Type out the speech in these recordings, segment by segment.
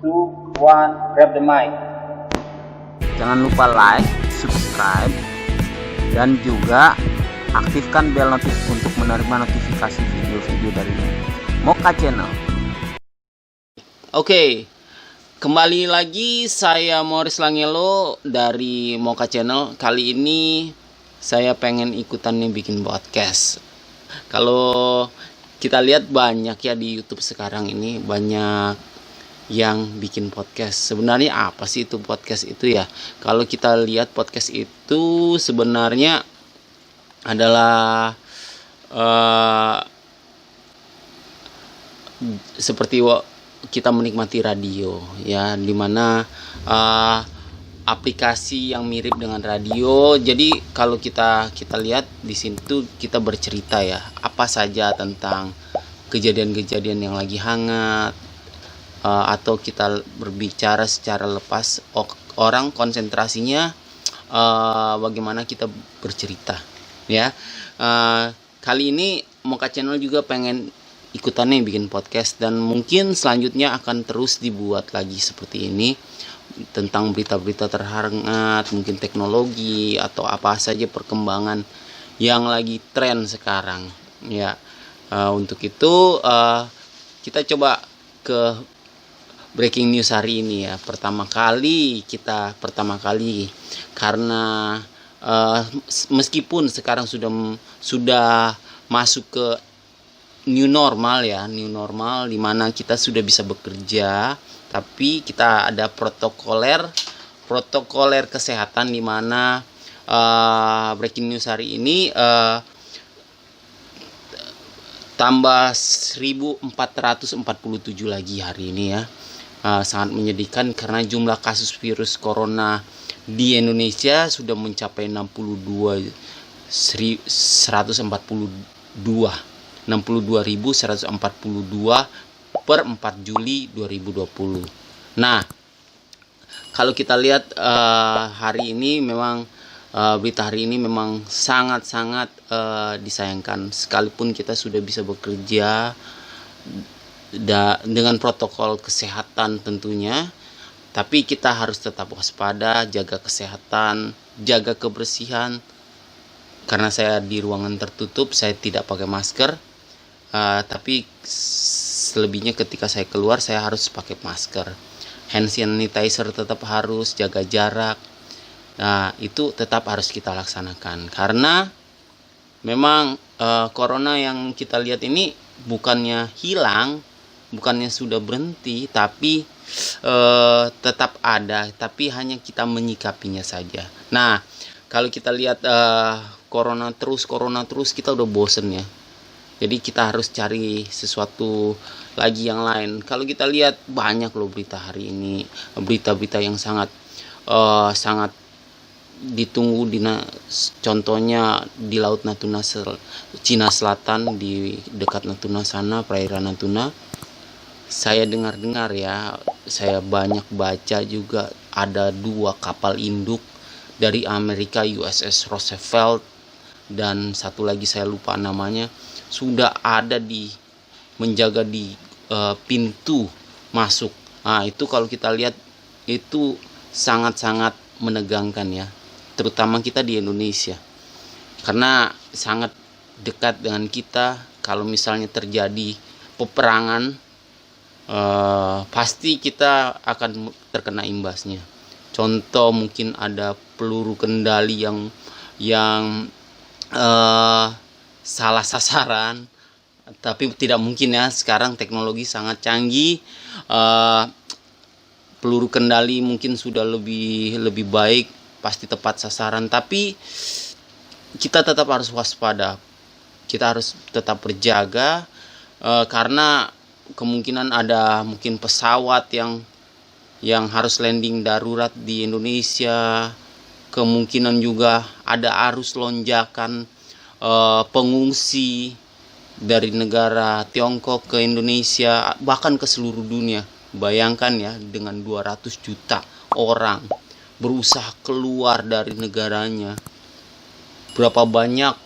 two, one, grab the mic. Jangan lupa like, subscribe, dan juga aktifkan bel notif untuk menerima notifikasi video-video dari Mocha Channel. Oke, kembali lagi saya Morris Langelo dari Mocha Channel. Kali ini saya pengen ikutan nih bikin podcast. Kalau kita lihat banyak ya di YouTube sekarang ini, banyak yang bikin podcast. Sebenarnya apa sih itu podcast itu ya? Kalau kita lihat podcast itu sebenarnya adalah seperti kita menikmati radio ya, dimana aplikasi yang mirip dengan radio. Jadi kalau kita lihat di situ, kita bercerita ya apa saja tentang kejadian-kejadian yang lagi hangat, atau kita berbicara secara lepas, orang konsentrasinya bagaimana kita bercerita ya. Kali ini Mocha Channel juga pengen ikutannya bikin podcast, dan mungkin selanjutnya akan terus dibuat lagi seperti ini tentang berita-berita terhangat, mungkin teknologi atau apa saja perkembangan yang lagi tren sekarang ya. Untuk itu kita coba ke breaking news hari ini ya. Pertama kali karena meskipun sekarang sudah masuk ke new normal ya, new normal di mana kita sudah bisa bekerja, tapi kita ada protokoler kesehatan, di mana breaking news hari ini tambah 1447 lagi hari ini ya. Sangat menyedihkan karena jumlah kasus virus corona di Indonesia sudah mencapai 62.142 per 4 Juli 2020. Nah, kalau kita lihat hari ini memang berita hari ini memang sangat-sangat disayangkan, sekalipun kita sudah bisa bekerja dengan protokol kesehatan tentunya, tapi kita harus tetap waspada, jaga kesehatan, jaga kebersihan. Karena saya di ruangan tertutup, saya tidak pakai masker, tapi selebihnya ketika saya keluar saya harus pakai masker. Hand sanitizer tetap harus, jaga jarak. Nah, itu tetap harus kita laksanakan, karena memang corona yang kita lihat ini bukannya hilang, bukannya sudah berhenti, tapi tetap ada, tapi hanya kita menyikapinya saja. Nah, kalau kita lihat corona terus kita udah bosen ya. Jadi kita harus cari sesuatu lagi yang lain. Kalau kita lihat banyak loh berita hari ini, berita-berita yang sangat ditunggu, contohnya di Laut Natuna, Cina Selatan, di dekat Natuna sana, perairan Natuna. Saya dengar ya, saya banyak baca juga, ada 2 kapal induk dari Amerika, USS Roosevelt, dan satu lagi saya lupa namanya, sudah ada menjaga di pintu masuk. Nah, itu kalau kita lihat itu sangat-sangat menegangkan ya, terutama kita di Indonesia, karena sangat dekat dengan kita. Kalau misalnya terjadi peperangan, pasti kita akan terkena imbasnya. Contoh, mungkin ada peluru kendali yang salah sasaran, tapi tidak mungkin ya, sekarang teknologi sangat canggih. Peluru kendali mungkin sudah lebih baik, pasti tepat sasaran, tapi kita tetap harus waspada, kita harus tetap berjaga, karena kemungkinan ada mungkin pesawat yang harus landing darurat di Indonesia. Kemungkinan juga ada arus lonjakan pengungsi dari negara Tiongkok ke Indonesia, bahkan ke seluruh dunia. Bayangkan ya, dengan 200 juta orang berusaha keluar dari negaranya, berapa banyak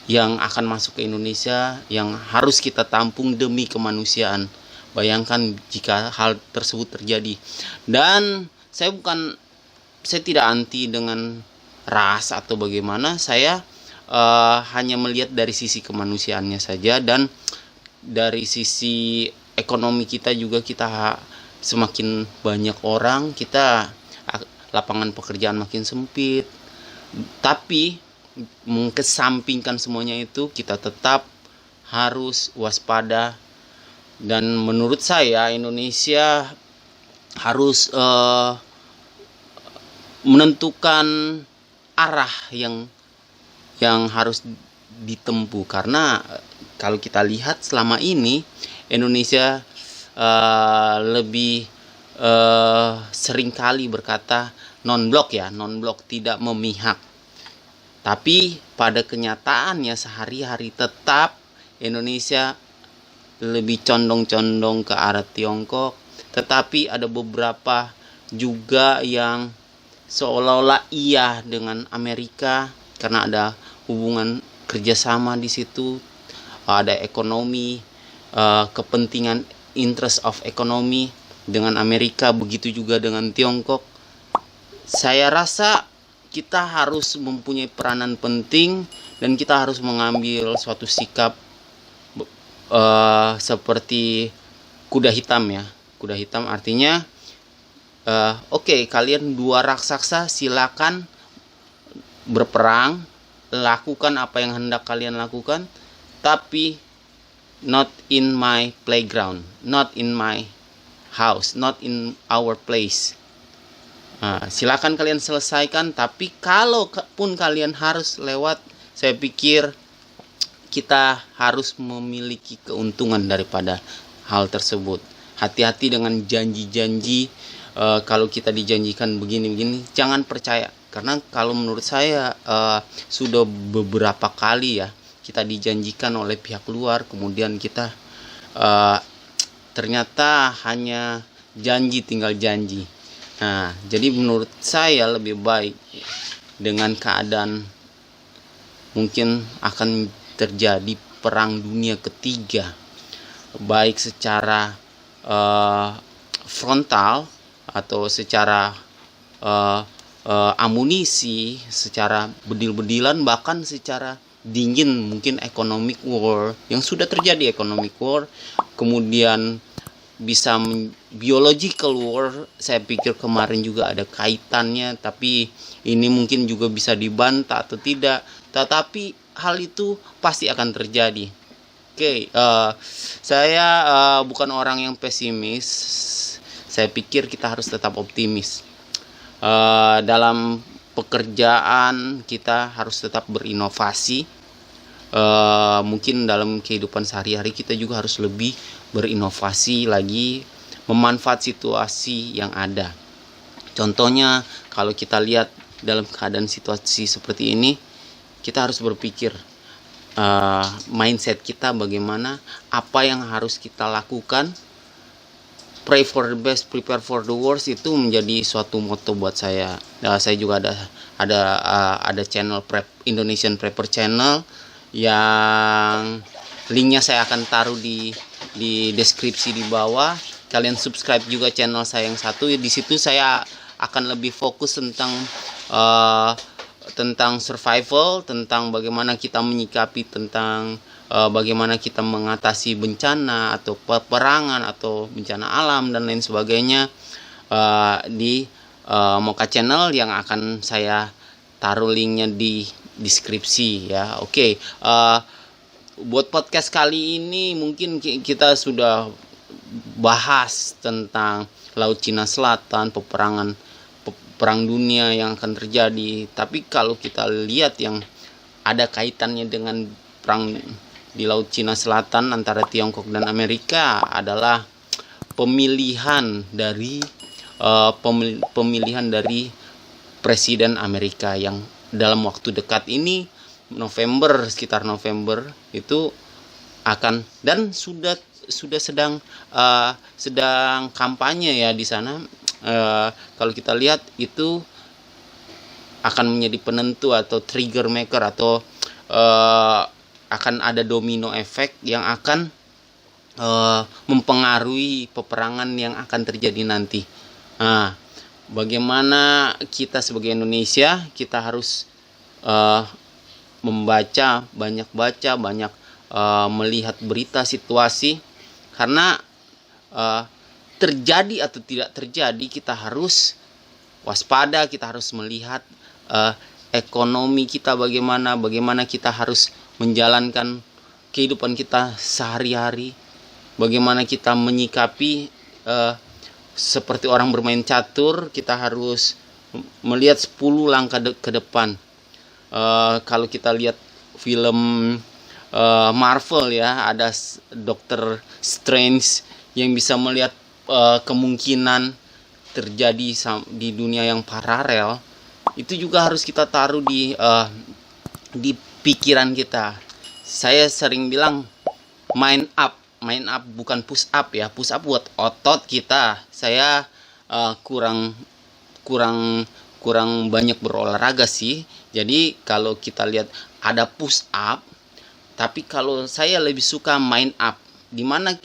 yang akan masuk ke Indonesia, yang harus kita tampung demi kemanusiaan. Bayangkan jika hal tersebut terjadi. Dan saya tidak anti dengan ras atau bagaimana. Saya hanya melihat dari sisi kemanusiaannya saja, dan dari sisi ekonomi kita juga, kita semakin banyak orang, kita lapangan pekerjaan makin sempit. Tapi mengesampingkan semuanya itu, kita tetap harus waspada. Dan menurut saya Indonesia harus menentukan arah yang harus ditempuh, karena kalau kita lihat selama ini Indonesia lebih seringkali berkata non-blok, tidak memihak. Tapi pada kenyataannya sehari-hari tetap Indonesia lebih condong-condong ke arah Tiongkok, tetapi ada beberapa juga yang seolah-olah iya dengan Amerika karena ada hubungan kerjasama di situ, ada ekonomi, kepentingan, interest of ekonomi dengan Amerika, begitu juga dengan Tiongkok. Saya rasa kita harus mempunyai peranan penting dan kita harus mengambil suatu sikap seperti kuda hitam ya. Kuda hitam artinya oke, kalian dua raksasa silakan berperang, lakukan apa yang hendak kalian lakukan, tapi not in my playground, not in my house, not in our place. Silakan kalian selesaikan, tapi kalau pun kalian harus lewat, saya pikir kita harus memiliki keuntungan daripada hal tersebut. Hati-hati dengan janji-janji. Kalau kita dijanjikan begini-begini, jangan percaya. Karena kalau menurut saya sudah beberapa kali ya kita dijanjikan oleh pihak luar, kemudian kita ternyata hanya janji, tinggal janji. Nah, jadi menurut saya lebih baik dengan keadaan mungkin akan terjadi perang dunia ketiga, baik secara frontal atau secara amunisi, secara bedil-bedilan, bahkan secara dingin, mungkin economic war yang sudah terjadi, economic war, kemudian bisa biological war. Saya pikir kemarin juga ada kaitannya, tapi ini mungkin juga bisa dibantah atau tidak, tetapi hal itu pasti akan terjadi. Saya bukan orang yang pesimis. Saya pikir kita harus tetap optimis. Dalam pekerjaan kita harus tetap berinovasi. Mungkin dalam kehidupan sehari-hari kita juga harus lebih berinovasi lagi, memanfaat situasi yang ada. Contohnya kalau kita lihat dalam keadaan situasi seperti ini, kita harus berpikir mindset kita bagaimana, apa yang harus kita lakukan. Pray for the best, prepare for the worst, itu menjadi suatu moto buat saya. Saya juga ada channel Indonesian Prepper Channel yang linknya saya akan taruh di deskripsi di bawah. Kalian subscribe juga channel saya yang satu. Di situ saya akan lebih fokus tentang survival, tentang bagaimana kita menyikapi, tentang bagaimana kita mengatasi bencana atau peperangan atau bencana alam dan lain sebagainya, di Mocha Channel yang akan saya taruh linknya di deskripsi ya. Buat podcast kali ini mungkin kita sudah bahas tentang Laut Cina Selatan, perang dunia yang akan terjadi. Tapi kalau kita lihat yang ada kaitannya dengan perang di Laut Cina Selatan antara Tiongkok dan Amerika adalah pemilihan dari presiden Amerika yang dalam waktu dekat ini, sekitar November itu akan, dan sudah sedang kampanye ya di sana. Kalau kita lihat itu akan menjadi penentu atau trigger maker, atau akan ada domino efek yang akan mempengaruhi peperangan yang akan terjadi nanti. Nah, bagaimana kita sebagai Indonesia, kita harus membaca, banyak melihat berita situasi, karena terjadi atau tidak terjadi kita harus waspada, kita harus melihat ekonomi kita bagaimana kita harus menjalankan kehidupan kita sehari-hari, bagaimana kita menyikapi seperti orang bermain catur, kita harus melihat 10 langkah ke depan. Kalau kita lihat film Marvel ya, ada Doctor Strange yang bisa melihat kemungkinan terjadi di dunia yang paralel. Itu juga harus kita taruh di pikiran kita. Saya sering bilang mind up bukan push up ya. Push up buat otot kita. Saya kurang banyak berolahraga sih. Jadi kalau kita lihat ada push up, tapi kalau saya lebih suka mind up, di mana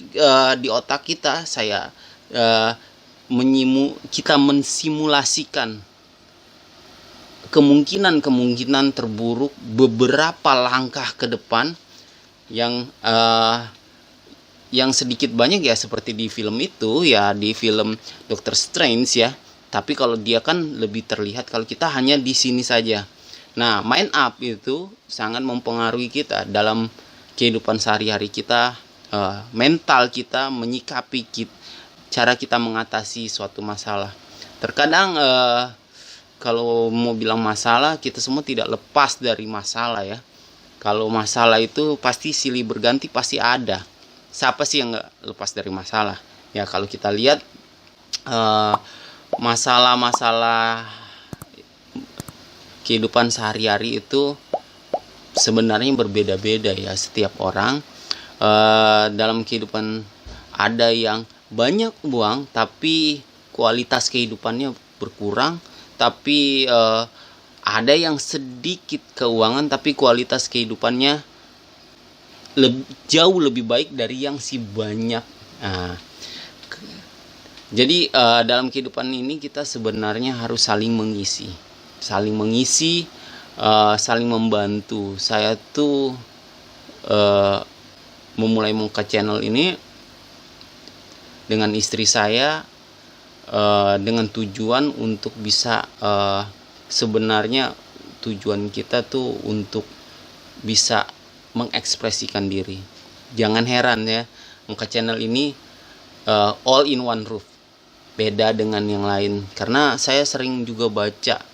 di otak kita kita mensimulasikan kemungkinan terburuk beberapa langkah ke depan yang sedikit banyak ya, seperti di film itu ya, di film Doctor Strange ya. Tapi kalau dia kan lebih terlihat kalau kita hanya di sini saja. Nah, mind up itu sangat mempengaruhi kita dalam kehidupan sehari-hari kita, mental kita, menyikapi cara kita mengatasi suatu masalah. Terkadang kalau mau bilang masalah, kita semua tidak lepas dari masalah ya. Kalau masalah itu pasti silih berganti, pasti ada. Siapa sih yang nggak lepas dari masalah? Ya kalau kita lihat masalah-masalah kehidupan sehari-hari itu sebenarnya berbeda-beda ya, setiap orang. Dalam kehidupan ada yang banyak uang tapi kualitas kehidupannya berkurang, tapi ada yang sedikit keuangan tapi kualitas kehidupannya jauh lebih baik dari yang si banyak. Nah, jadi dalam kehidupan ini kita sebenarnya harus saling mengisi, saling membantu. Saya tuh memulai Muka Channel ini dengan istri saya dengan tujuan untuk bisa sebenarnya tujuan kita tuh untuk bisa mengekspresikan diri. Jangan heran ya, Muka Channel ini all in one roof, beda dengan yang lain. Karena saya sering juga baca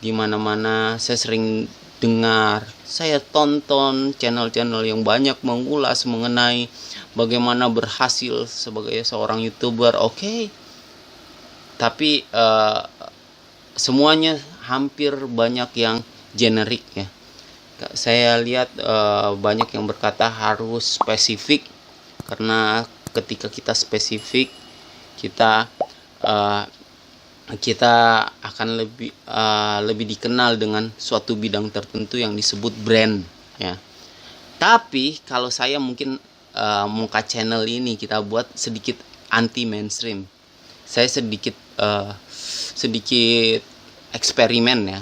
di mana-mana, saya sering dengar, saya tonton channel-channel yang banyak mengulas mengenai bagaimana berhasil sebagai seorang YouTuber. Oke. Tapi semuanya hampir banyak yang generik ya. Saya lihat banyak yang berkata harus spesifik, karena ketika kita spesifik kita akan lebih dikenal dengan suatu bidang tertentu yang disebut brand ya. Tapi kalau saya mungkin Muka Channel ini kita buat sedikit anti mainstream. Saya sedikit eksperimen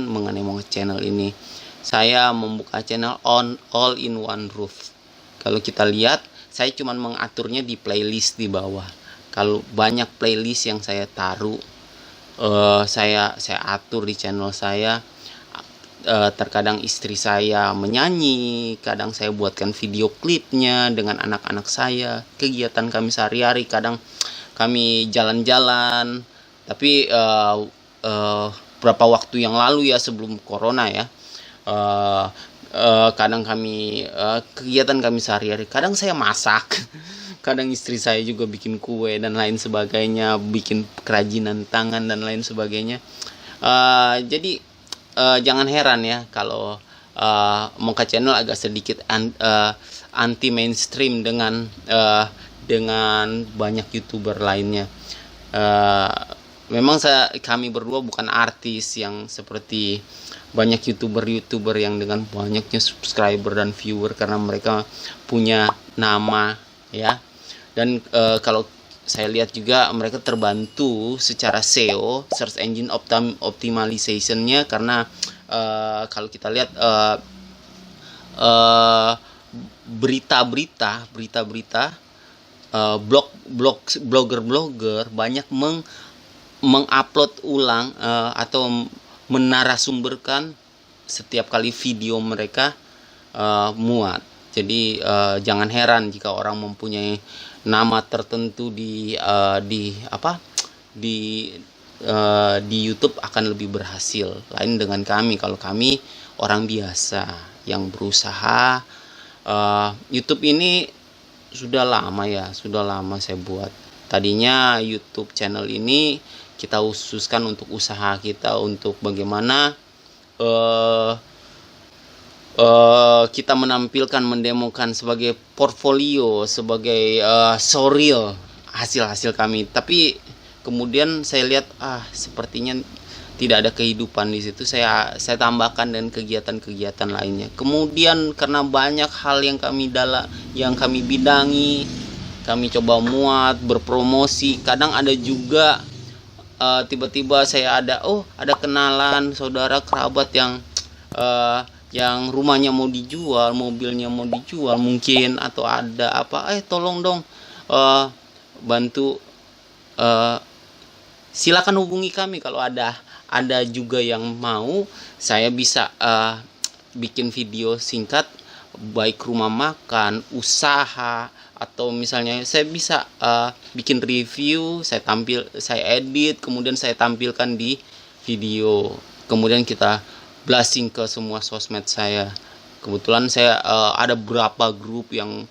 mengenai Muka Channel ini. Saya membuka channel all in one roof. Kalau kita lihat, saya cuma mengaturnya di playlist di bawah. Kalau banyak playlist yang saya taruh, saya atur di channel saya. Terkadang istri saya menyanyi, kadang saya buatkan video klipnya dengan anak-anak saya, kegiatan kami sehari-hari, kadang kami jalan-jalan. Tapi beberapa waktu yang lalu ya, sebelum corona ya, kadang kegiatan kami sehari-hari, kadang saya masak, kadang istri saya juga bikin kue dan lain sebagainya, bikin kerajinan tangan dan lain sebagainya. Jadi jangan heran ya kalau Muka Channel agak sedikit anti mainstream dengan banyak YouTuber lainnya. Memang kami berdua bukan artis yang seperti banyak YouTuber yang dengan banyaknya subscriber dan viewer, karena mereka punya nama ya. Dan kalau saya lihat juga mereka terbantu secara SEO, search engine optimization-nya, karena kalau kita lihat berita-berita, blogger banyak mengupload ulang atau menarasumberkan setiap kali video mereka muat. Jadi jangan heran jika orang mempunyai nama tertentu di YouTube akan lebih berhasil. Lain dengan kami, kalau kami orang biasa yang berusaha. YouTube ini sudah lama saya buat. Tadinya YouTube channel ini kita khususkan untuk usaha kita, untuk bagaimana kita menampilkan, mendemokan sebagai portfolio, sebagai showreel hasil-hasil kami. Tapi kemudian saya lihat sepertinya tidak ada kehidupan di situ. Saya tambahkan dan kegiatan-kegiatan lainnya. Kemudian karena banyak hal yang kami bidangi, kami coba muat, berpromosi. Kadang ada juga tiba-tiba saya ada kenalan saudara kerabat yang rumahnya mau dijual, mobilnya mau dijual mungkin, atau ada apa, tolong dong bantu, silakan hubungi kami. Kalau ada juga yang mau, saya bisa bikin video singkat, baik rumah makan, usaha, atau misalnya saya bisa bikin review, saya edit, kemudian saya tampilkan di video, kemudian kita blasting ke semua sosmed saya. Kebetulan saya ada beberapa grup yang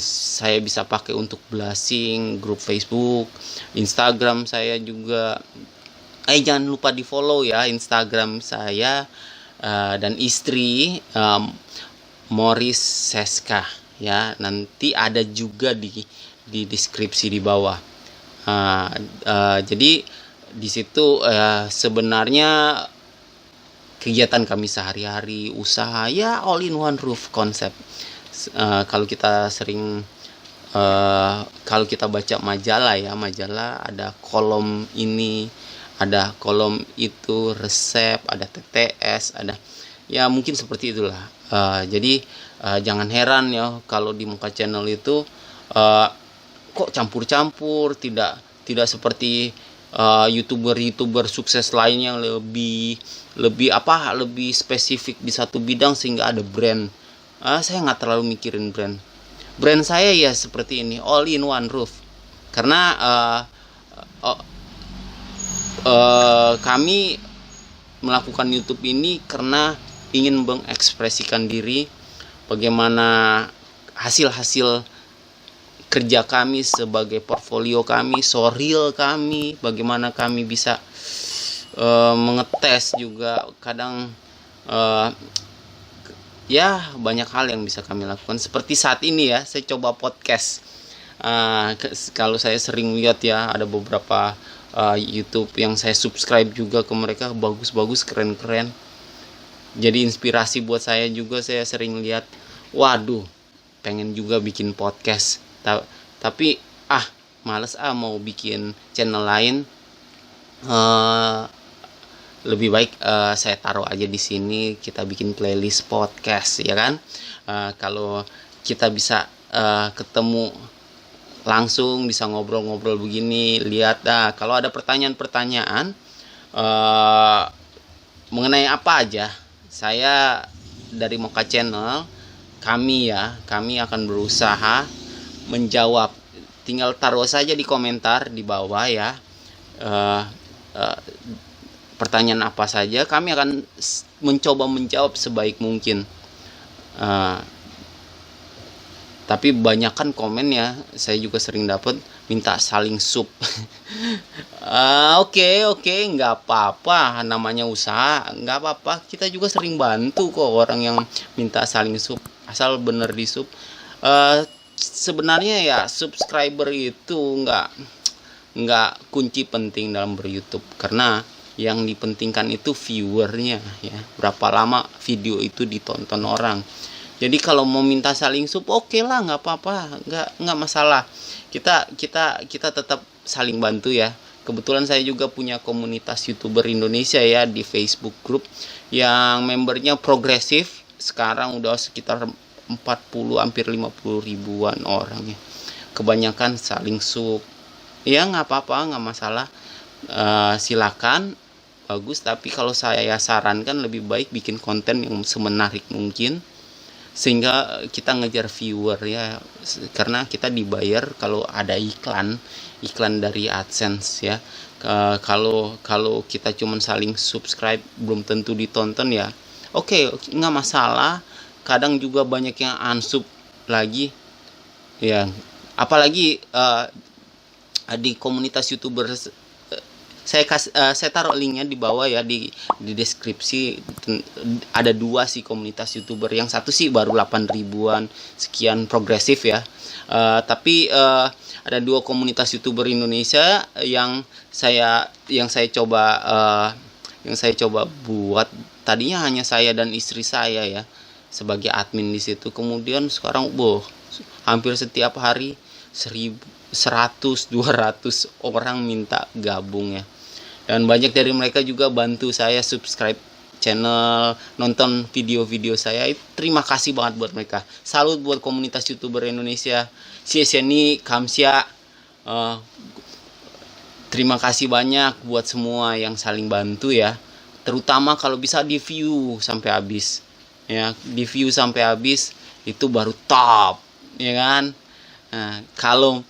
saya bisa pakai untuk blasting, grup Facebook, Instagram saya juga. Jangan lupa di follow ya Instagram saya dan istri, Morris Seska ya. Nanti ada juga di deskripsi di bawah. Jadi di situ sebenarnya kegiatan kami sehari-hari, usaha ya, all in one roof konsep. Kalau kita baca majalah ada kolom ini, ada kolom itu, resep, ada TTS, ada ya mungkin seperti itulah. Jadi jangan heran ya kalau di Muka Channel itu kok campur-campur, tidak seperti YouTuber sukses lainnya yang lebih spesifik di satu bidang sehingga ada brand. Saya nggak terlalu mikirin brand saya ya seperti ini, all in one roof. Karena kami melakukan YouTube ini karena ingin mengekspresikan diri, bagaimana hasil kerja kami sebagai portfolio kami, showreel kami, bagaimana kami bisa mengetes juga. Kadang ya banyak hal yang bisa kami lakukan. Seperti saat ini ya, saya coba podcast. Kalau saya sering lihat ya, ada beberapa YouTube yang saya subscribe juga ke mereka, bagus-bagus, keren-keren. Jadi inspirasi buat saya juga. Saya sering lihat, waduh, pengen juga bikin podcast. Tapi males mau bikin channel lain. Lebih baik saya taruh aja di sini, kita bikin playlist podcast ya kan. Kalau kita bisa ketemu langsung, bisa ngobrol-ngobrol begini, lihat kalau ada pertanyaan-pertanyaan mengenai apa aja, saya dari Muka Channel, kami akan berusaha menjawab. Tinggal taruh saja di komentar di bawah ya, pertanyaan apa saja, kami akan mencoba menjawab sebaik mungkin. Tapi banyakkan komen ya, saya juga sering dapat minta saling sub. Oke, nggak apa-apa, namanya usaha, nggak apa-apa. Kita juga sering bantu kok orang yang minta saling sub, asal bener di sub. Sebenarnya ya subscriber itu nggak kunci penting dalam ber-YouTube, karena yang dipentingkan itu viewernya ya, berapa lama video itu ditonton orang. Jadi kalau mau minta saling sub, oke lah, nggak apa-apa, nggak masalah. Kita tetap saling bantu ya. Kebetulan saya juga punya komunitas YouTuber Indonesia ya di Facebook group yang membernya progresif. Sekarang udah sekitar 40 hampir 50 ribuan orang ya. Kebanyakan saling sub. Ya nggak apa-apa, nggak masalah. Silakan, bagus. Tapi kalau saya sarankan lebih baik bikin konten yang semenarik mungkin, sehingga kita ngejar viewer ya, karena kita dibayar kalau ada iklan dari AdSense ya. Kalau kita cuman saling subscribe belum tentu ditonton ya. Oke, nggak masalah. Kadang juga banyak yang unsub lagi ya, apalagi di komunitas YouTuber. Saya taruh linknya di bawah ya, di deskripsi. Ada 2 sih komunitas YouTuber. Yang satu sih baru 8 ribuan sekian, progresif ya. Tapi ada 2 komunitas YouTuber Indonesia yang saya coba buat. Tadinya hanya saya dan istri saya ya sebagai admin di situ. Kemudian sekarang hampir setiap hari 100-200 orang minta gabung ya. Dan banyak dari mereka juga bantu saya subscribe channel, nonton video-video saya. Terima kasih banget buat mereka. Salut buat komunitas YouTuber Indonesia. Sieseni Kamsia. Terima kasih banyak buat semua yang saling bantu ya. Terutama kalau bisa di view sampai habis. Ya, di view sampai habis itu baru top, ya kan? Nah, kalau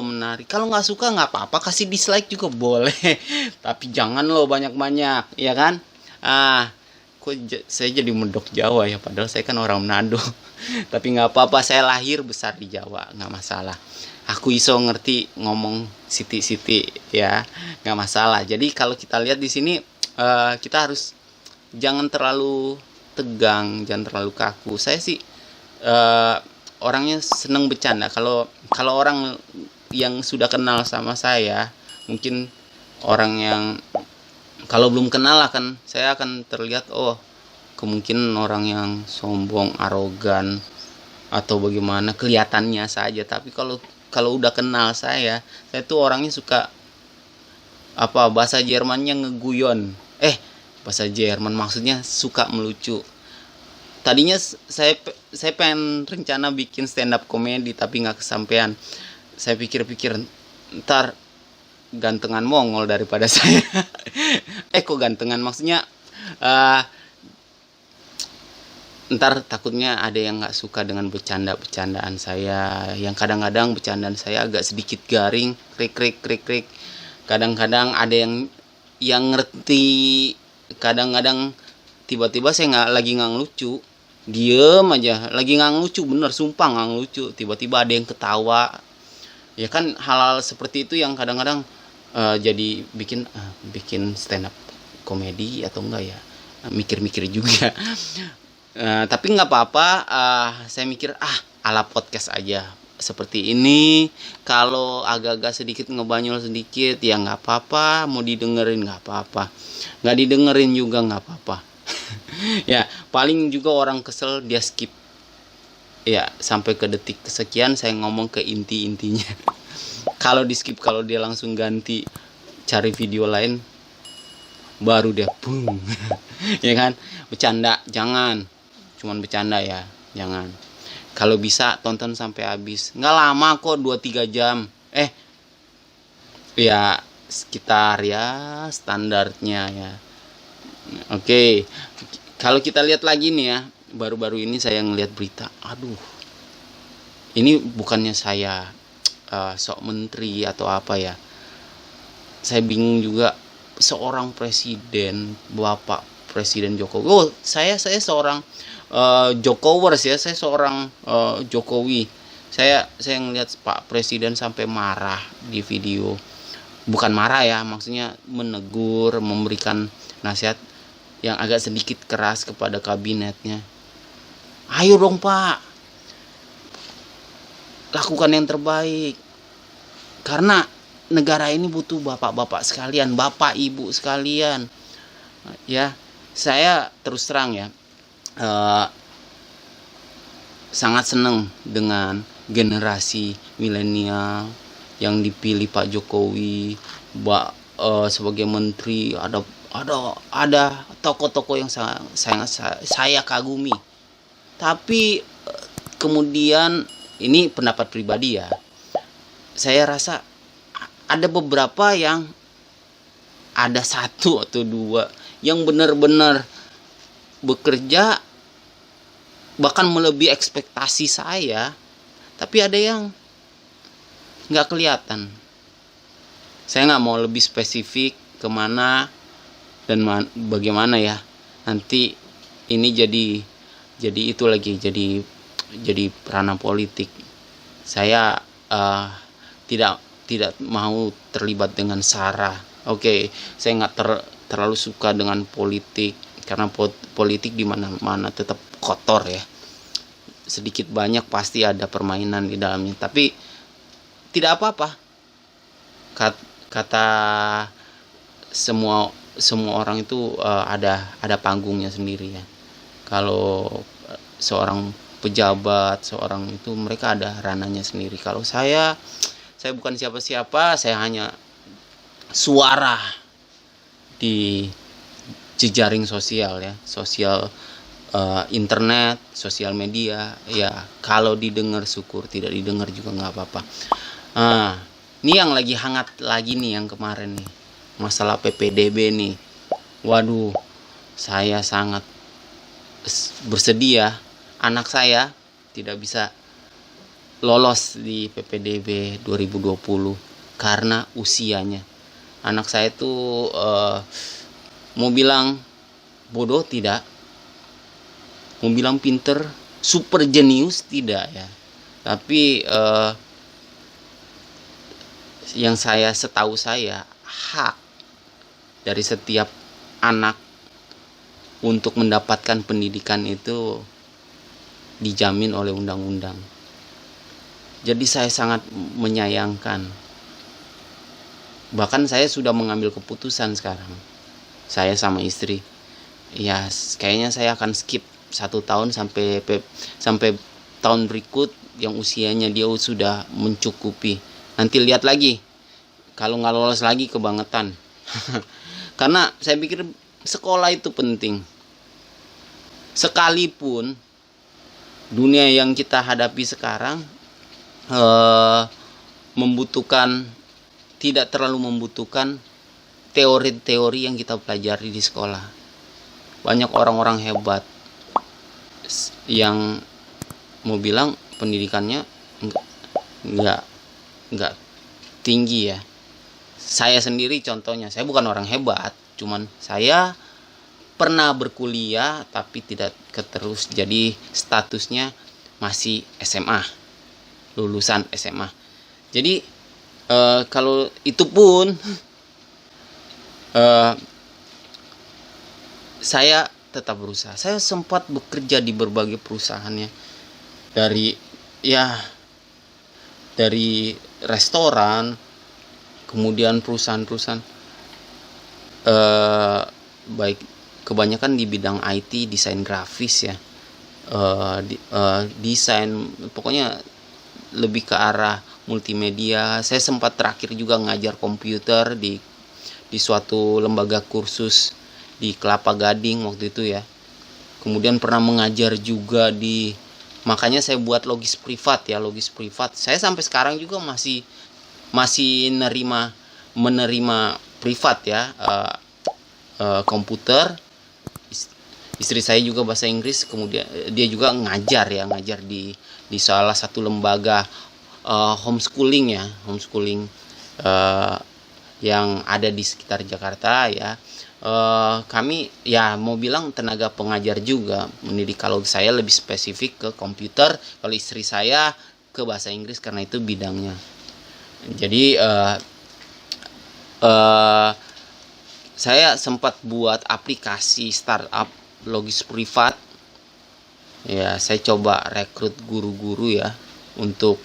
menarik, kalau nggak suka nggak apa-apa, kasih dislike juga boleh. Tapi jangan lo banyak-banyak, ya kan? Saya jadi medok Jawa ya, padahal saya kan orang Manado. Tapi nggak apa-apa, saya lahir besar di Jawa, nggak masalah. Aku iso ngerti ngomong siti-siti ya, nggak masalah. Jadi kalau kita lihat di sini, kita harus jangan terlalu tegang, jangan terlalu kaku. Saya sih orangnya seneng bercanda. Kalau orang yang sudah kenal sama saya, mungkin orang yang kalau belum kenal saya akan terlihat kemungkinan orang yang sombong, arogan atau bagaimana kelihatannya saja. Tapi kalau udah kenal saya tuh orangnya suka bahasa Jermannya ngeguyon. Bahasa Jerman maksudnya suka melucu. Tadinya saya pengen rencana bikin stand up komedi tapi nggak kesampaian. Saya pikir-pikir ntar gantengan Mongol daripada saya. Kok gantengan, maksudnya ntar takutnya ada yang nggak suka dengan bercandaan saya, yang kadang-kadang bercandaan saya agak sedikit garing, krik. Kadang-kadang ada yang ngerti, kadang-kadang tiba-tiba saya lagi nggak ngelucu, diem aja, lagi nggak ngelucu, bener sumpah nggak ngelucu, tiba-tiba ada yang ketawa. Ya kan, hal-hal seperti itu yang kadang-kadang jadi bikin stand up komedi atau enggak ya, mikir-mikir juga. Tapi nggak apa-apa, saya mikir ala podcast aja seperti ini. Kalau agak-agak sedikit ngebanyol sedikit ya nggak apa-apa, mau didengerin nggak apa-apa, nggak didengerin juga nggak apa-apa. Ya paling juga orang kesel dia skip ya sampai ke detik kesekian saya ngomong ke intinya. Kalau di skip, kalau dia langsung ganti cari video lain, baru dia boom. Ya kan, bercanda jangan, cuman bercanda ya, jangan. Kalau bisa tonton sampai habis, nggak lama kok, 2-3 jam. Ya sekitar ya standarnya ya. Oke. Kalau kita lihat lagi nih ya, baru-baru ini saya ngelihat berita. Ini bukannya saya sok menteri atau apa ya. Saya bingung juga, seorang presiden, Bapak Presiden Jokowi. Saya seorang Jokowers ya, saya seorang Jokowi. Saya ngelihat Pak Presiden sampai marah di video. Bukan marah ya, maksudnya menegur, memberikan nasihat yang agak sedikit keras kepada kabinetnya. Ayo dong Pak, lakukan yang terbaik, karena negara ini butuh bapak-bapak sekalian, bapak ibu sekalian. Ya, saya terus terang ya, sangat senang dengan generasi milenial yang dipilih Pak Jokowi sebagai menteri. Ada tokoh-tokoh yang saya kagumi. Tapi kemudian, ini pendapat pribadi ya, saya rasa ada beberapa yang, ada satu atau dua yang benar-benar bekerja bahkan melebihi ekspektasi saya, tapi ada yang nggak kelihatan. Saya nggak mau lebih spesifik kemana dan bagaimana ya, nanti ini jadi itu lagi, jadi ranah politik. Saya tidak mau terlibat dengan SARA. Oke, saya nggak terlalu suka dengan politik, karena politik di mana-mana tetap kotor ya. Sedikit banyak pasti ada permainan di dalamnya, tapi tidak apa-apa. Kata semua orang itu ada panggungnya sendiri ya. Kalau seorang pejabat, seorang itu, mereka ada ranahnya sendiri. Kalau saya bukan siapa-siapa, saya hanya suara di jejaring sosial ya, internet, sosial media ya. Kalau didengar syukur, tidak didengar juga nggak apa-apa. Ini yang lagi hangat lagi nih, yang kemarin nih, masalah PPDB nih. Waduh, saya sangat bersedia anak saya tidak bisa lolos di PPDB 2020 karena usianya. Anak saya tuh mau bilang bodoh tidak, mau bilang pinter, super jenius tidak ya. Tapi yang setahu saya, hak dari setiap anak untuk mendapatkan pendidikan itu dijamin oleh undang-undang. Jadi saya sangat menyayangkan. Bahkan saya sudah mengambil keputusan sekarang, saya sama istri, ya kayaknya saya akan skip 1 tahun sampai tahun berikut yang usianya dia sudah mencukupi. Nanti lihat lagi, kalau nggak lolos lagi kebangetan. Karena saya pikir sekolah itu penting. Sekalipun dunia yang kita hadapi sekarang tidak terlalu membutuhkan teori-teori yang kita pelajari di sekolah. Banyak orang-orang hebat yang mau bilang pendidikannya nggak tinggi ya. Saya sendiri contohnya, saya bukan orang hebat, cuman saya pernah berkuliah tapi tidak terus, jadi statusnya masih SMA, lulusan SMA. Jadi kalau itu pun saya tetap berusaha. Saya sempat bekerja di berbagai perusahaan ya, dari restoran, kemudian perusahaan-perusahaan baik kebanyakan di bidang IT, desain grafis ya, desain, pokoknya lebih ke arah multimedia. Saya sempat terakhir juga ngajar komputer di suatu lembaga kursus di Kelapa Gading waktu itu ya. Kemudian pernah mengajar juga makanya saya buat logis privat ya, logis privat. Saya sampai sekarang juga masih menerima privat ya, komputer. Istri saya juga bahasa Inggris, kemudian dia juga ngajar di salah satu lembaga homeschooling yang ada di sekitar Jakarta ya. Kami ya mau bilang tenaga pengajar juga mendidik. Kalau saya lebih spesifik ke komputer, kalau istri saya ke bahasa Inggris karena itu bidangnya. Jadi saya sempat buat aplikasi startup logis privat ya. Saya coba rekrut guru-guru ya untuk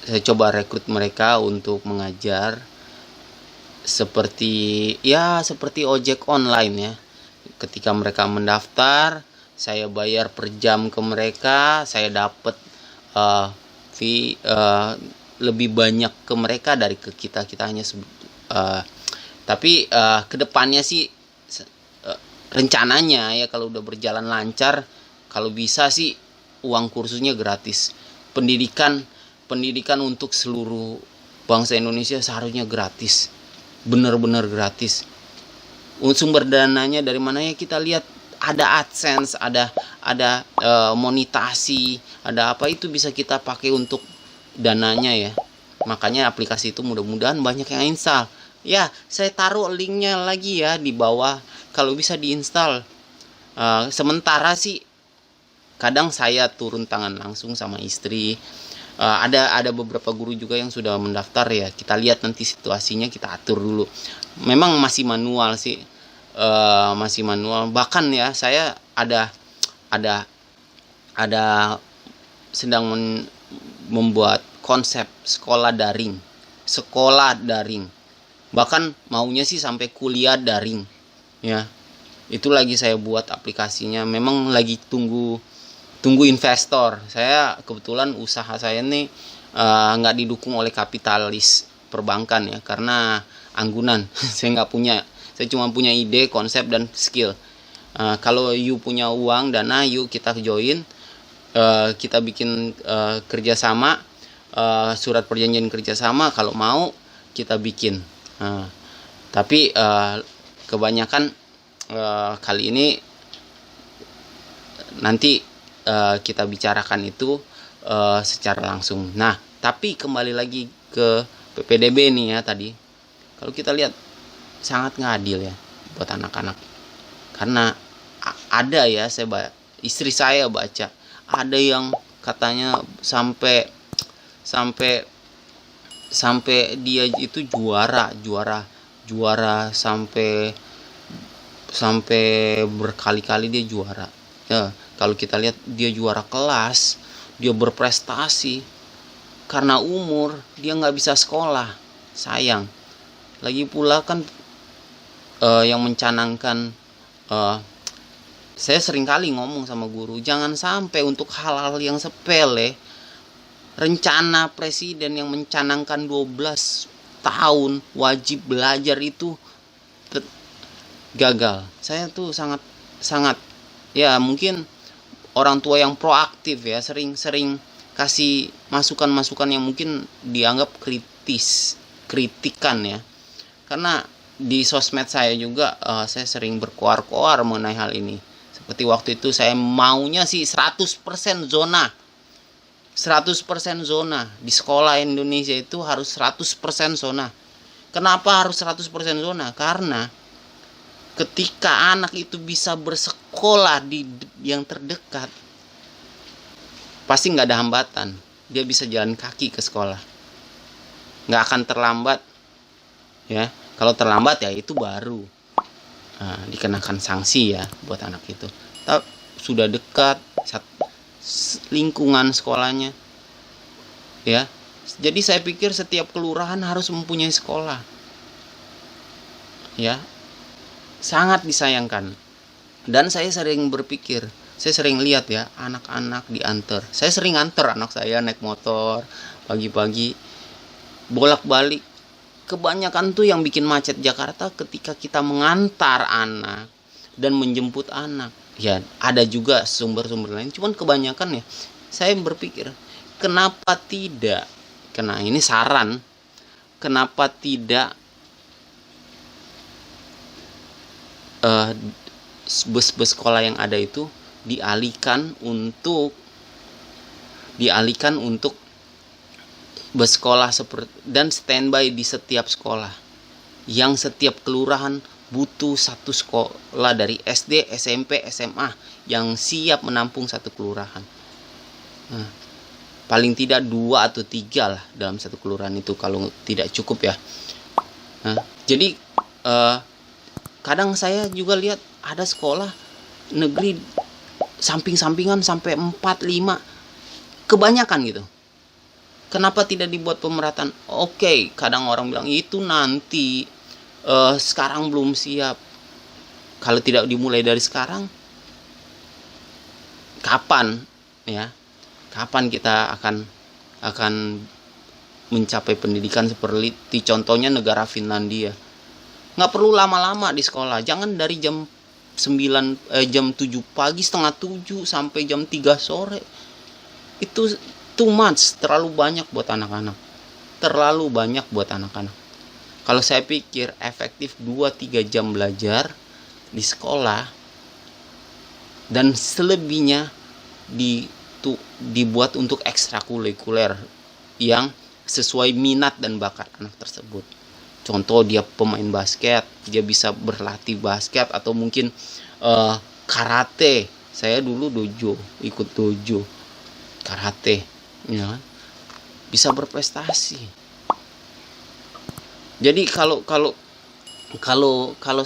saya coba rekrut mereka untuk mengajar seperti ojek online ya. Ketika mereka mendaftar, saya bayar per jam ke mereka, saya dapat fee lebih banyak ke mereka dari ke kita. Kita hanya tapi kedepannya sih rencananya ya, kalau udah berjalan lancar, kalau bisa sih uang kursusnya gratis. Pendidikan untuk seluruh bangsa Indonesia seharusnya gratis, benar-benar gratis. Sumber dananya dari mana ya, kita lihat ada AdSense, ada monetasi, ada apa, itu bisa kita pakai untuk dananya ya. Makanya aplikasi itu mudah-mudahan banyak yang install. Ya, saya taruh linknya lagi ya di bawah, kalau bisa diinstal. Sementara sih kadang saya turun tangan langsung sama istri. Ada beberapa guru juga yang sudah mendaftar ya. Kita lihat nanti situasinya, kita atur dulu. Memang masih manual sih, masih manual. Bahkan ya, saya ada sedang membuat konsep sekolah daring. Bahkan maunya sih sampai kuliah daring ya. Itu lagi saya buat aplikasinya. Memang lagi tunggu investor. Saya kebetulan usaha saya ini nggak didukung oleh kapitalis perbankan ya, karena anggunan. Saya nggak punya, saya cuma punya ide, konsep, dan skill. Kalau you punya uang, dana, yuk kita join, kita bikin kerjasama, surat perjanjian kerjasama, kalau mau kita bikin. Tapi kebanyakan kali ini nanti kita bicarakan itu secara langsung. Nah, tapi kembali lagi ke PPDB nih ya tadi. Kalau kita lihat sangat nggak adil ya buat anak-anak. Karena ada ya, istri saya baca, ada yang katanya sampai dia itu juara sampai berkali-kali dia juara. Ya, kalau kita lihat dia juara kelas, dia berprestasi. Karena umur dia nggak bisa sekolah, sayang. Lagi pula kan yang mencanangkan, saya sering kali ngomong sama guru, jangan sampai untuk hal-hal yang sepele, rencana presiden yang mencanangkan 12 tahun wajib belajar itu gagal. Saya tuh sangat ya, mungkin orang tua yang proaktif ya, sering kasih masukan-masukan yang mungkin dianggap kritikan ya. Karena di sosmed saya juga saya sering berkoar-koar mengenai hal ini. Seperti waktu itu saya maunya sih 100% zona. 100% zona. Di sekolah Indonesia itu harus 100% zona. Kenapa harus 100% zona? Karena ketika anak itu bisa bersekolah di yang terdekat, pasti nggak ada hambatan. Dia bisa jalan kaki ke sekolah. Nggak akan terlambat. Ya, kalau terlambat ya itu baru dikenakan sanksi ya buat anak itu. Tapi sudah dekat lingkungan sekolahnya. Ya. Jadi saya pikir setiap kelurahan harus mempunyai sekolah. Ya. Sangat disayangkan. Dan saya sering berpikir, saya sering lihat ya, anak-anak diantar. Saya sering antar anak saya naik motor pagi-pagi bolak-balik. Kebanyakan tuh yang bikin macet Jakarta ketika kita mengantar anak dan menjemput anak. Ya, ada juga sumber-sumber lain, cuman kebanyakan ya saya berpikir, kenapa tidak, karena ini saran, kenapa tidak bus-bus sekolah yang ada itu dialihkan untuk bus sekolah dan standby di setiap sekolah. Yang setiap kelurahan butuh satu sekolah dari SD, SMP, SMA yang siap menampung satu kelurahan. Nah, paling tidak 2 atau 3 lah dalam satu kelurahan itu, kalau tidak cukup ya. Nah, jadi kadang saya juga lihat ada sekolah negeri samping-sampingan sampai 4-5, kebanyakan gitu. Kenapa tidak dibuat pemerataan? Oke, kadang orang bilang itu nanti, sekarang belum siap. kalau tidak dimulai dari sekarang, kapan kita akan mencapai pendidikan seperti contohnya negara Finlandia. Nggak perlu lama-lama di sekolah, jangan dari jam 7 pagi, setengah 7 sampai jam 3 sore. Itu too much, terlalu banyak buat anak-anak. Kalau saya pikir efektif 2-3 jam belajar di sekolah, dan selebihnya dibuat untuk ekstrakurikuler yang sesuai minat dan bakat anak tersebut. Contoh, dia pemain basket, dia bisa berlatih basket, atau mungkin karate. Saya dulu ikut dojo karate, ya, bisa berprestasi. Jadi kalau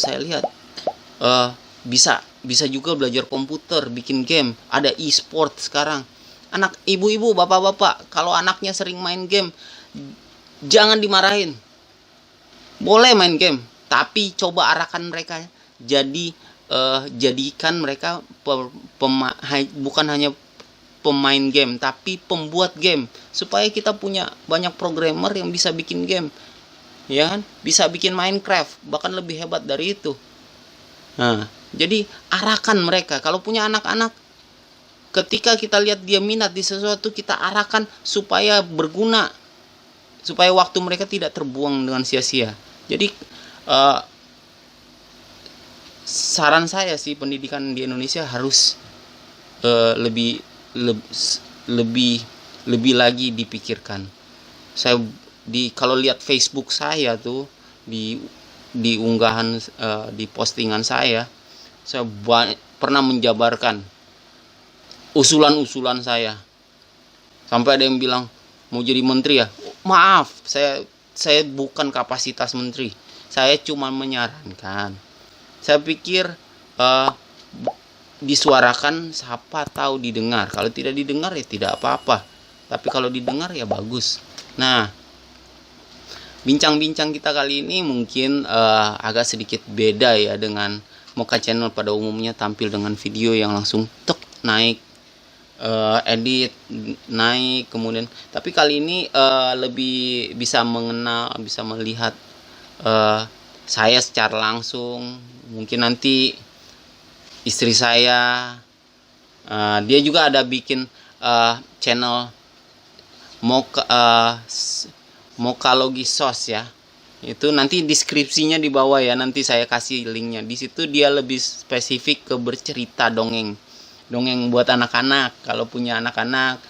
saya lihat, bisa juga belajar komputer, bikin game, ada e-sport sekarang. Anak ibu-ibu, bapak-bapak, kalau anaknya sering main game, jangan dimarahin. Boleh main game, tapi coba arahkan mereka, jadikan mereka bukan hanya pemain game, tapi pembuat game, supaya kita punya banyak programmer yang bisa bikin game, ya kan? Bisa bikin Minecraft, bahkan lebih hebat dari itu. Nah, jadi arahkan mereka. Kalau punya anak-anak, ketika kita lihat dia minat di sesuatu, kita arahkan supaya berguna, supaya waktu mereka tidak terbuang dengan sia-sia. Jadi saran saya sih, pendidikan di Indonesia harus lebih lagi dipikirkan. Saya kalau lihat Facebook saya tuh, di unggahan, di postingan saya pernah menjabarkan usulan-usulan saya. Sampai ada yang bilang, mau jadi menteri ya? Maaf, saya bukan kapasitas menteri. Saya cuma menyarankan. Saya pikir disuarakan, siapa tahu didengar. Kalau tidak didengar ya tidak apa-apa. Tapi kalau didengar ya bagus. Nah, bincang-bincang kita kali ini mungkin agak sedikit beda ya dengan Mocha Channel pada umumnya, tampil dengan video yang langsung naik, edit naik, kemudian. Tapi kali ini lebih bisa mengenal, bisa melihat saya secara langsung. Mungkin nanti istri saya, dia juga ada bikin channel Mochalogy Sauce ya. Itu nanti deskripsinya di bawah ya, nanti saya kasih linknya. Di situ dia lebih spesifik ke bercerita dongeng buat anak-anak, kalau punya anak-anak.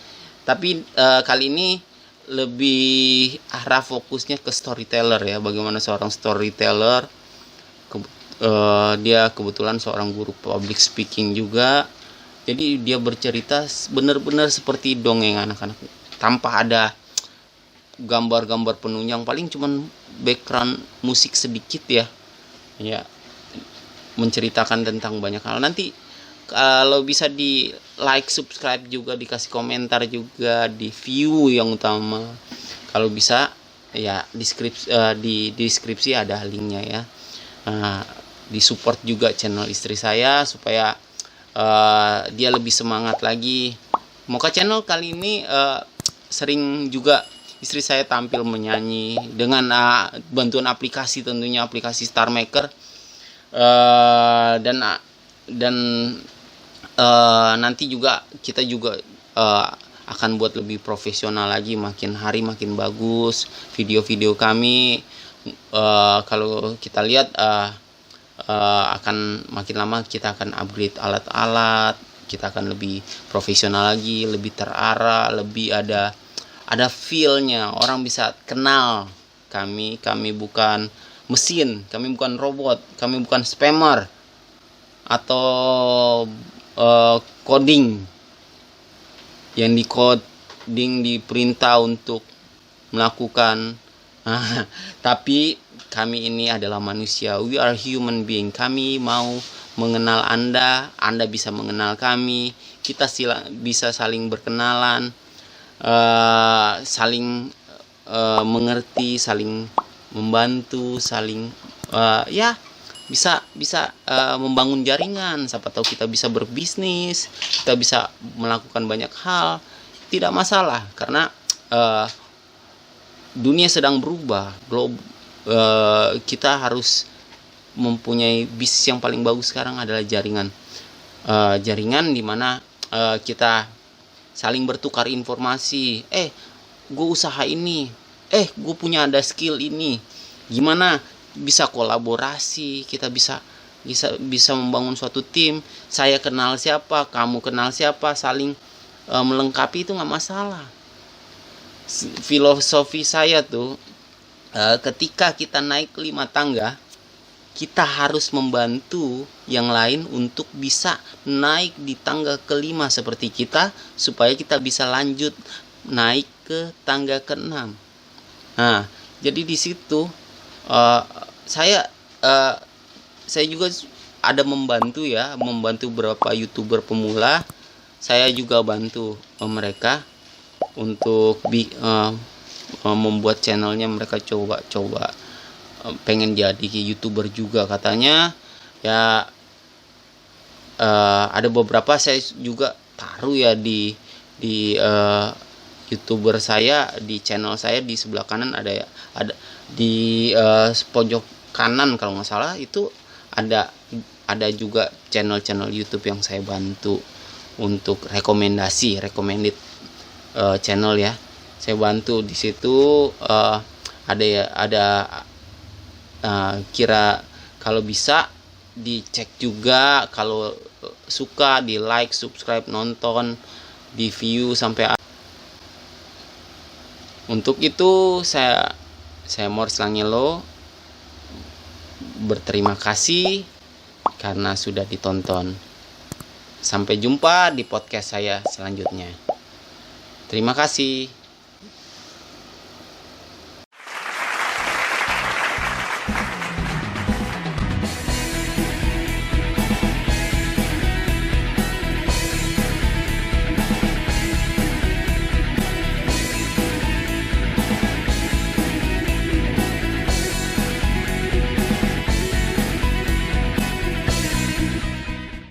Tapi kali ini lebih arah fokusnya ke storyteller ya, bagaimana seorang storyteller. Dia kebetulan seorang guru public speaking juga, jadi dia bercerita benar-benar seperti dongeng anak-anak, tanpa ada gambar-gambar penunjang, paling cuman background musik sedikit ya, menceritakan tentang banyak hal. Nanti kalau bisa di like, subscribe juga, dikasih komentar juga, di view yang utama. Kalau bisa ya di deskripsi ada linknya ya. Di support juga channel istri saya supaya dia lebih semangat lagi. Mocha Channel kali ini sering juga istri saya tampil menyanyi dengan bantuan aplikasi, tentunya aplikasi Star Maker, dan nanti juga kita juga akan buat lebih profesional lagi, makin hari makin bagus video-video kami. Kalau kita lihat akan makin lama kita akan upgrade alat-alat, kita akan lebih profesional lagi, lebih terarah, lebih ada feel-nya, orang bisa kenal kami bukan mesin, kami bukan robot, kami bukan spammer atau coding yang diperintah untuk melakukan. Tapi kami ini adalah manusia, we are human being. Kami mau mengenal Anda bisa mengenal kami, kita bisa saling berkenalan, saling mengerti, saling membantu, saling membangun jaringan. Siapa tahu kita bisa berbisnis, kita bisa melakukan banyak hal, tidak masalah. Karena dunia sedang berubah. Kita harus mempunyai bisnis yang paling bagus sekarang adalah jaringan. Jaringan di mana kita saling bertukar informasi. Gue usaha ini. Gue punya ada skill ini. Gimana bisa kolaborasi? Kita bisa membangun suatu tim. Saya kenal siapa, kamu kenal siapa, saling melengkapi, itu nggak masalah. Filosofi saya tuh, ketika kita naik 5 tangga, kita harus membantu yang lain untuk bisa naik di tangga ke-5 seperti kita, supaya kita bisa lanjut naik ke tangga ke-6. Nah, jadi di situ saya juga ada membantu beberapa YouTuber pemula. Saya juga bantu mereka untuk membuat channelnya. Mereka coba pengen jadi YouTuber juga katanya ya. Ada beberapa saya juga taruh ya di YouTuber saya, di channel saya. Di sebelah kanan ada di pojok kanan kalau nggak salah itu ada juga channel YouTube yang saya bantu untuk recommended channel ya. Saya bantu di situ. Kira kalau bisa dicek juga, kalau suka di like, subscribe, nonton, di view sampai. Untuk itu saya Morris Langelo berterima kasih karena sudah ditonton. Sampai jumpa di podcast saya selanjutnya. Terima kasih.